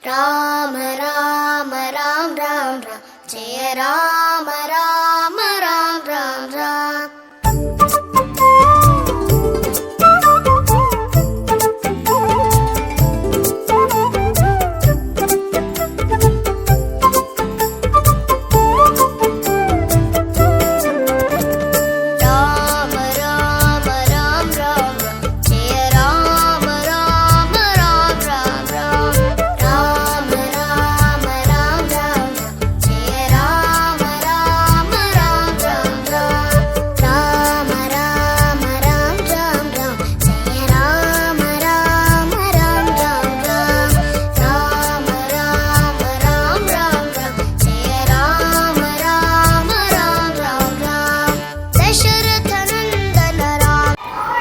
రామ రామ రామ రామ రామ జయ రామ రామ రామ రామ రామ.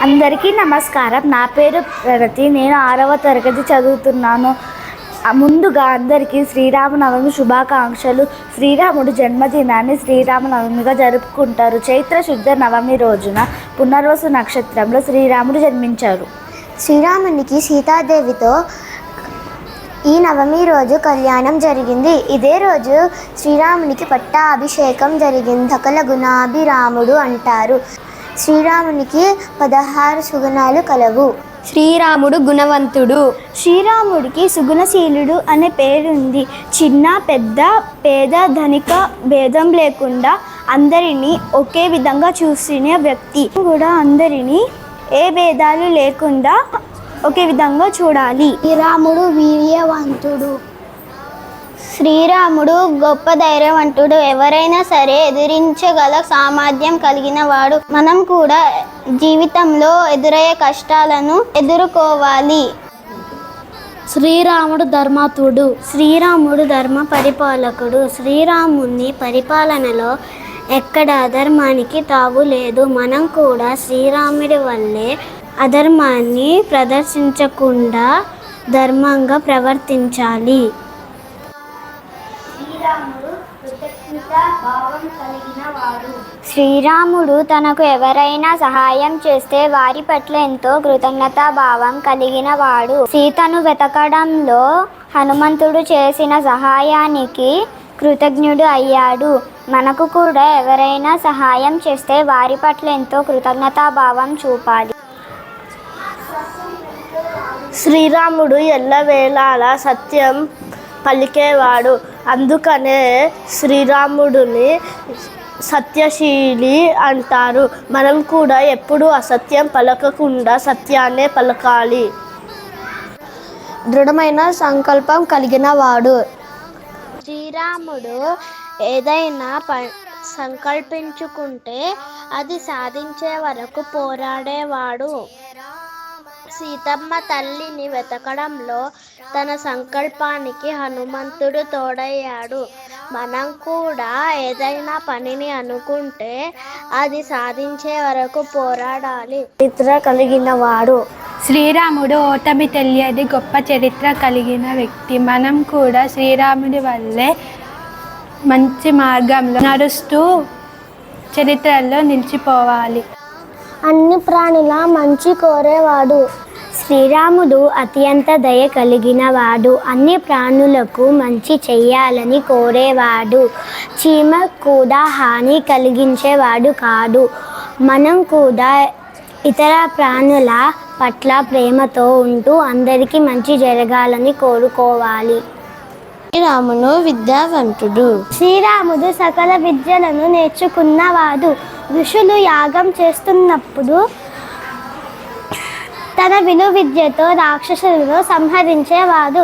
అందరికీ నమస్కారం. నా పేరు ప్రగతి. నేను 6వ తరగతి చదువుతున్నాను. ముందుగా అందరికీ శ్రీరామనవమి శుభాకాంక్షలు. శ్రీరాముడు జన్మదినాన్ని శ్రీరామనవమిగా జరుపుకుంటారు. చైత్ర శుద్ధ నవమి రోజున పునర్వసు నక్షత్రంలో శ్రీరాముడు జన్మించారు. శ్రీరామునికి సీతాదేవితో ఈ నవమి రోజు కళ్యాణం జరిగింది. ఇదే రోజు శ్రీరామునికి పట్టాభిషేకం జరిగింది. సకల గుణాభిరాముడు అంటారు. శ్రీరామునికి 16 సుగుణాలు కలవు. శ్రీరాముడు గుణవంతుడు. శ్రీరాముడికి సుగుణశీలుడు అనే పేరుంది. చిన్న పెద్ద పేద ధనిక భేదం లేకుండా అందరినీ ఒకే విధంగా చూసిన వ్యక్తి. కూడా అందరినీ ఏ భేదాలు లేకుండా ఒకే విధంగా చూడాలి. శ్రీరాముడు వీర్యవంతుడు. శ్రీరాముడు గొప్ప ధైర్యవంతుడు. ఎవరైనా సరే ఎదిరించగల సామర్థ్యం కలిగిన వాడు. మనం కూడా జీవితంలో ఎదురయ్యే కష్టాలను ఎదుర్కోవాలి. శ్రీరాముడు ధర్మాత్ముడు. శ్రీరాముడు ధర్మ పరిపాలకుడు. శ్రీరాముని పరిపాలనలో ఎక్కడ అధర్మానికి తావు లేదు. మనం కూడా శ్రీరాముడి వల్లే అధర్మాన్ని ప్రదర్శించకుండా ధర్మంగా ప్రవర్తించాలి. శ్రీరాముడు తనకు ఎవరైనా సహాయం చేస్తే వారి పట్ల ఎంతో కృతజ్ఞతాభావం కలిగిన వాడు. సీతను వెతకడంలో హనుమంతుడు చేసిన సహాయానికి కృతజ్ఞుడు అయ్యాడు. మనకు కూడా ఎవరైనా సహాయం చేస్తే వారి పట్ల ఎంతో కృతజ్ఞతాభావం చూపాలి. శ్రీరాముడు ఎల్లవేళలా సత్యం పలికేవాడు. అందుకనే శ్రీరాముడిని సత్యశీలి అంటారు. మనం కూడా ఎప్పుడూ అసత్యం పలకకుండా సత్యాన్నే పలకాలి. దృఢమైన సంకల్పం కలిగిన వాడు. శ్రీరాముడు ఏదైనా సంకల్పించుకుంటే అది సాధించే వరకు పోరాడేవాడు. సీతమ్మ తల్లిని వెతకడంలో తన సంకల్పానికి హనుమంతుడు తోడయ్యాడు. మనం కూడా ఏదైనా పనిని అనుకుంటే అది సాధించే వరకు పోరాడాలి. చరిత్ర కలిగిన వాడు. శ్రీరాముడు ఓటమి తెలియని గొప్ప చరిత్ర కలిగిన వ్యక్తి. మనం కూడా శ్రీరాముడి వల్లే మంచి మార్గంలో నడుస్తూ చరిత్రలో నిలిచిపోవాలి. అన్ని ప్రాణుల మంచి కోరేవాడు. శ్రీరాముడు అత్యంత దయ కలిగిన వాడు. అన్ని ప్రాణులకు మంచి చెయ్యాలని కోరేవాడు. చీమ కూడా హాని కలిగించేవాడు కాదు. మనం కూడా ఇతర ప్రాణుల పట్ల ప్రేమతో ఉంటూ అందరికీ మంచి జరగాలని కోరుకోవాలి. శ్రీరాముడు విద్యావంతుడు. శ్రీరాముడు సకల విద్యలను నేర్చుకున్నవాడు. ఋషులు యాగం చేస్తున్నప్పుడు తన విలు విద్యతో రాక్షసులను సంహరించేవాడు.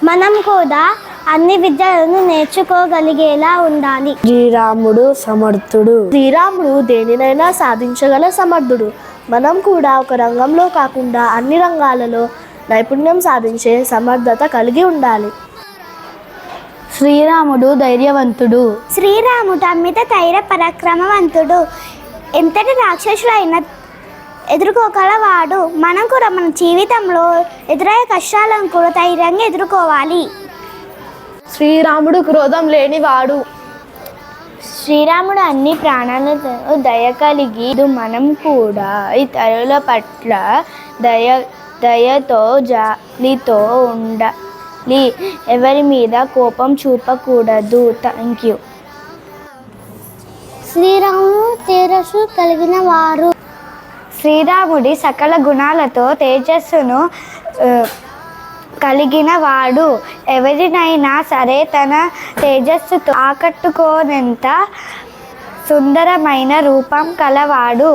మనం కూడా అన్ని విద్యలను నేర్చుకోగలిగేలా ఉండాలి. శ్రీరాముడు సమర్థుడు. శ్రీరాముడు దేనినైనా సాధించగల సమర్థుడు. మనం కూడా ఒక రంగంలో కాకుండా అన్ని రంగాలలో నైపుణ్యం సాధించే సమర్థత కలిగి ఉండాలి. శ్రీరాముడు ధైర్యవంతుడు. శ్రీరాముడు అమిత ధైర్య పరాక్రమవంతుడు. ఎంతటి రాక్షసులైనా ఎదుర్కోగలవాడు. మనం కూడా మన జీవితంలో ఎదురయ్యే కష్టాలను కూడా ధైర్యంగా ఎదుర్కోవాలి. శ్రీరాముడు క్రోధం లేనివాడు. శ్రీరాముడు అన్ని ప్రాణాలతో దయ కలిగి మనం కూడా ఇతరుల పట్ల దయతో జాలితో ఉండాలి, ఎవరి మీద కోపం చూపకూడదు. Thank you. శ్రీరాముడు తేజస్సు కలిగిన వారు. శ్రీరాముడి సకల గుణాలతో తేజస్సును కలిగిన వాడు. ఎవరినైనా సరే తన తేజస్సుతో ఆకట్టుకోనంత సుందరమైన రూపం కలవాడు.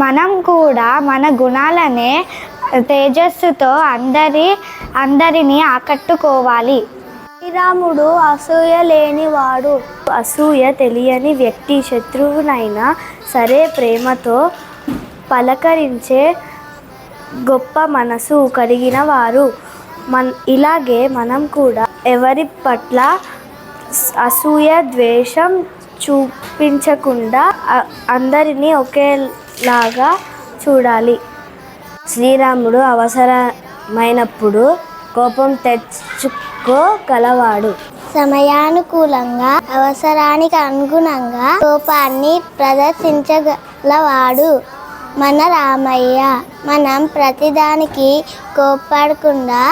మనం కూడా మన గుణాలనే తేజస్సుతో అందరినీ ఆకట్టుకోవాలి. శ్రీరాముడు అసూయ లేనివాడు. అసూయ తెలియని వ్యక్తి. శత్రువునైనా సరే ప్రేమతో పలకరించే గొప్ప మనసు కలిగిన వారు. ఇలాగే మనం కూడా ఎవరి పట్ల అసూయ ద్వేషం చూపించకుండా అందరినీ ఒకేలాగా చూడాలి. శ్రీరాముడు అవసరమైనప్పుడు కోపం తెచ్చుకోగలవాడు. సమయానుకూలంగా అవసరానికి అనుగుణంగా కోపాన్ని ప్రదర్శించగలవాడు మన రామయ్య. మనం ప్రతిదానికి కోప్పడకుండా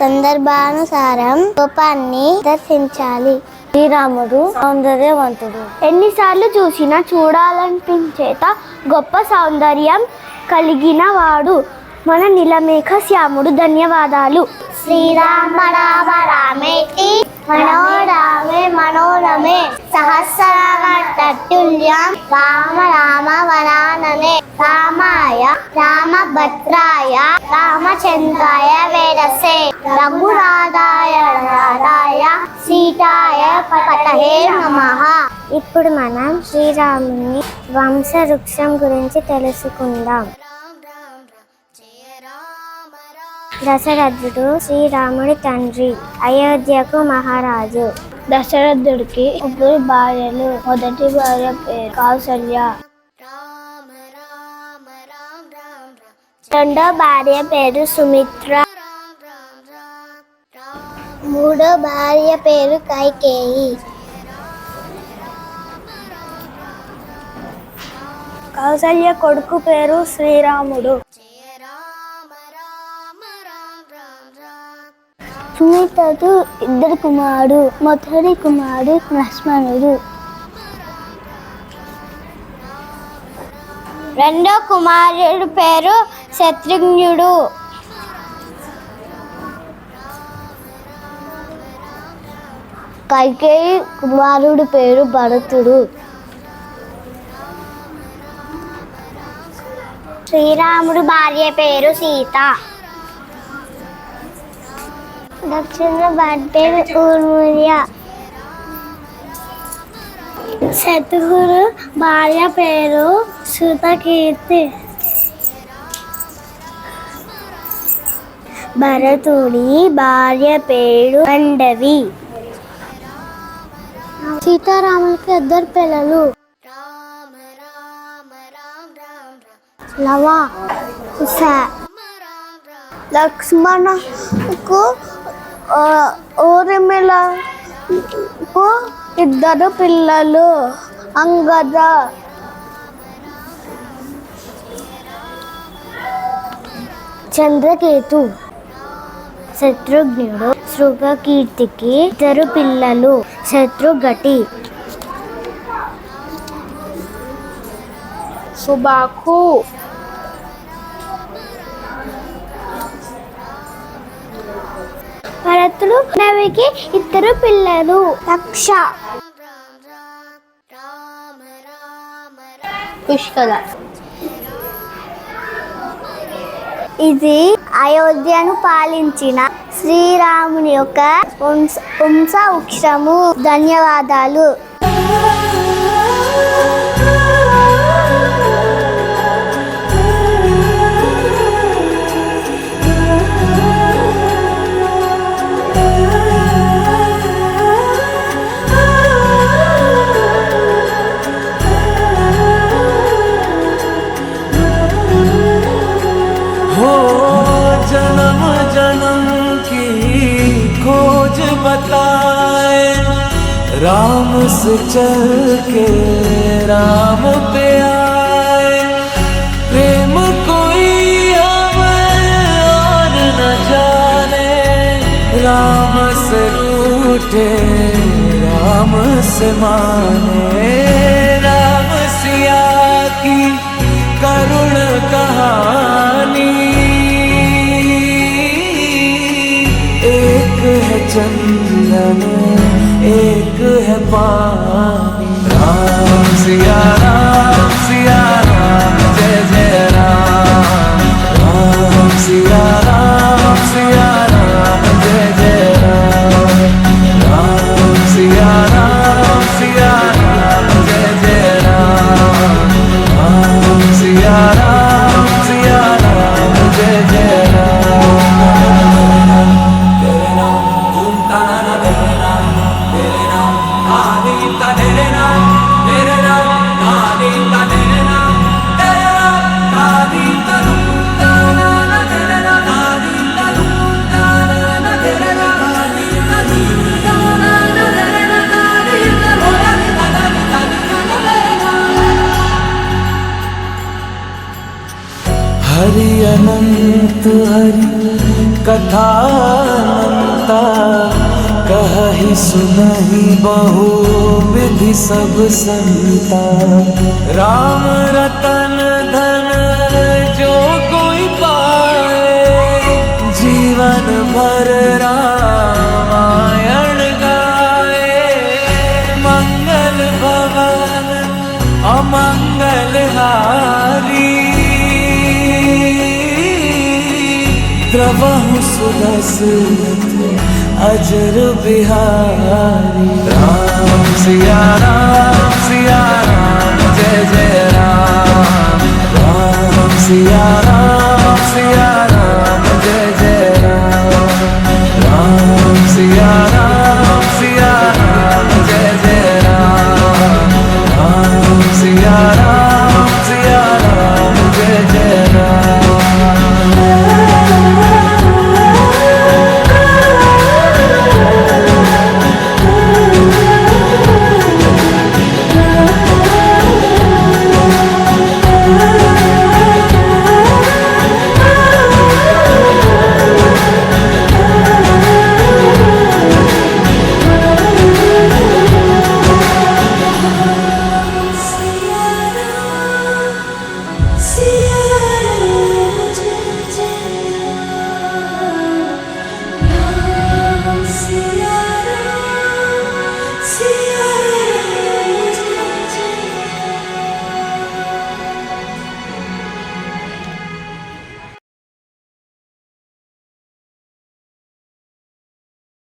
సందర్భానుసారం కోపాన్ని ప్రదర్శించాలి. శ్రీరాముడు సౌందర్యవంతుడు. ఎన్నిసార్లు చూసినా చూడాలనిపించేత గొప్ప సౌందర్యం కలిగిన వాడు మన నీలమేఘ శ్యాముడు. ధన్యవాదాలు. శ్రీరామ రామ రామేతి మనోరామే మనోరమే సహస్రనామ తత్తుల్యం రామ రామ వరాననే రామాయ రామభద్రాయ రామచంద్రాయ వేదసే రఘురాధాయ రాధాయ సీతాయ పతహే నమః. ఇప్పుడు మనం శ్రీరాముని వంశవృక్షం గురించి తెలుసుకుందాం. దశరథుడు శ్రీరాముడి తండ్రి, అయోధ్యకు మహారాజు. దశరథుడికి ముగ్గురు భార్యలు. మొదటి భార్య పేరు కౌసల్య, రెండో భార్య పేరు సుమిత్ర, మూడో భార్య పేరు కైకేయి. కౌసల్య కొడుకు పేరు శ్రీరాముడు. సుమిత్రకు ఇద్దరు కుమారుడు. మొదటి కుమారుడు లక్ష్మణుడు, రెండో కుమారుడు పేరు శత్రుఘ్నుడు. కైకేయి కుమారుడు పేరు భరతుడు. శ్రీరాముడు భార్య పేరు సీత. దక్షిణ భార్య పేరు ఊర్మిళ. శత్రుఘ్నుడు భార్య పేరు శృతకీర్తి. భరతుడి భార్య పేరు మండవి. సీతారాములకి ఇద్దరు పిల్లలు, లవ కుశ. లక్ష్మణకు ఊర్మిళకు ఇద్దరు పిల్లలు, అంగద. చంద్రకేతు. శత్రుఘ్నుడు శృతకీర్తికి ఇద్దరు పిల్లలు, శత్రుఘటి. సుబాకు. భరతుడు నవికి ఇద్దరు పిల్లలు, లక్ష. పుష్కల. ఇది అయోధ్యను పాలించిన శ్రీరాముని యొక్క వంశవృక్షము. ధన్యవాదాలు. जन्म जन्म की खोज बताए, राम से चल के राम पे आए। प्रेम कोई हमें और राम से रूठे राम से माने, राम सिया की करुण कहानी। एक है चंदन एक है पानी, राम सिया राम जय जय राम, राम सिया राम जय जय राम, राम सिया राम जय जय राम, राम सिया राम जय जय राम। तेरे नाम धूम ताना तेरे नाम आदि तेरे नाम, तेरे नाम आदि तेरे नाम, तेरे नाम आदि तनु ताना तेरे नाम आदि तनु ताना तेरे नाम आदि तनु ताना तेरे नाम आदि तनु तेरे नाम। हरि अनंत हरि कथा अनंता, कहि सुनहि बहु विधि सब संता। राम रतन धन जो कोई पाए, जीवन भर रामायण गाए। मंगल भवन अमंगल हारी, द्रवहु सुदशरथ अजर बिहारी। राम सिया राम जय जय राम, राम सिया राम जय जय राम, राम सिया राम जय जय राम, राम सिया राम जय जय राम। See